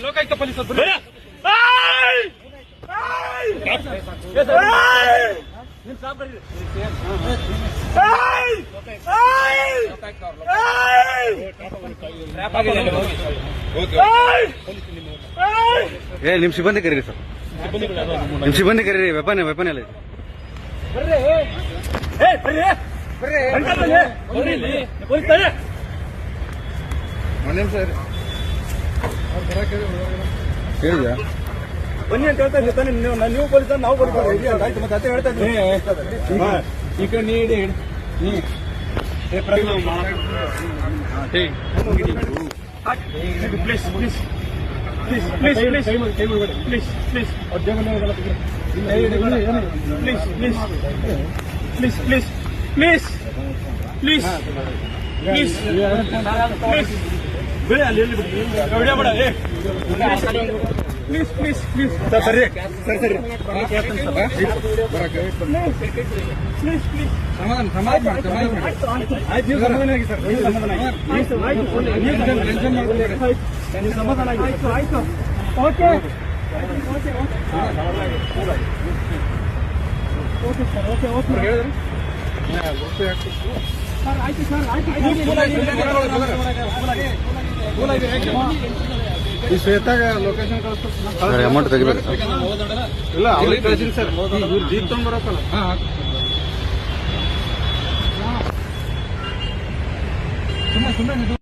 Lokayukta police ನಿಮ್ ಸಿಬ್ಬಂದಿ ಕರೀರಿ ಸರ್, ನಿಮ್ ಸಿಬ್ಬಂದಿ ಕರೀರಿ. ವೆಪನ್ ಎಲ್ಲ ಇದೆ. ಸರ್ ಹೇಳಿದ್ಯಾ ಬನ್ನಿ ಅಂತ ಹೇಳ್ತಾ ಇದ್ದೀನಿ. ನೀವು ಪೊಲೀಸ್, ನಾವು ಪೊಲೀಸ್ ಆಯ್ತು. ಮತ್ತೆ ಅದೇ ಹೇಳ್ತಾ ಇದ್ದೀನಿ. ಈ ಕಡೆ ನೀಡಿ please please please please please please please please please please please please please please ಬೇಡ ಅಲ್ಲಿ ವಿಡಿಯೋ ಬೇಡ. ಪ್ಲೀಸ್ ಪ್ಲೀಸ್ ಪ್ಲೀಸ್ ಸರ್, ಸರಿ ಸರಿ ಸರಿ ಪ್ಲೀಸ್ ಪ್ಲೀಸ್ ಸಮಾಧಾನ ಆಯ್ತು. ನೀವು ಸಮಾಧಾನ ಆಗಿ ಸರ್, ನೀವು ಸಮಾಧಾನ ಆಗಿ, ಟೆನ್ಷನ್ ಮಾಡ್ಕೊಳ್ಳಿ. ನೀವು ಸಮಾಧಾನ ಆಗಿ. ಆಯ್ತು ಆಯ್ತು, okay okay okay sir, okay okay ಹೇಳಿದ್ರೆ ಸರ್. ಆಯ್ತು ಸರ್, ಆಯ್ತು. ಈ ಶ್ವೇತಾಗ ಲೊಕೇಶನ್ ಕಳಿಸ್ತಾರೆ. ಅಮೌಂಟ್ ತೆಗಿಬೇಕು ಸರ್. ಇಲ್ಲ ಅವ್ರಿಗೆ ಕಳಿಸಿನಿ ಸರ್. ಇವ್ರು ಜೀಪ್ ತಗೊಂಡ್ಬರಕ್ಕಲ್ಲ. ಸುಮ್ಮನೆ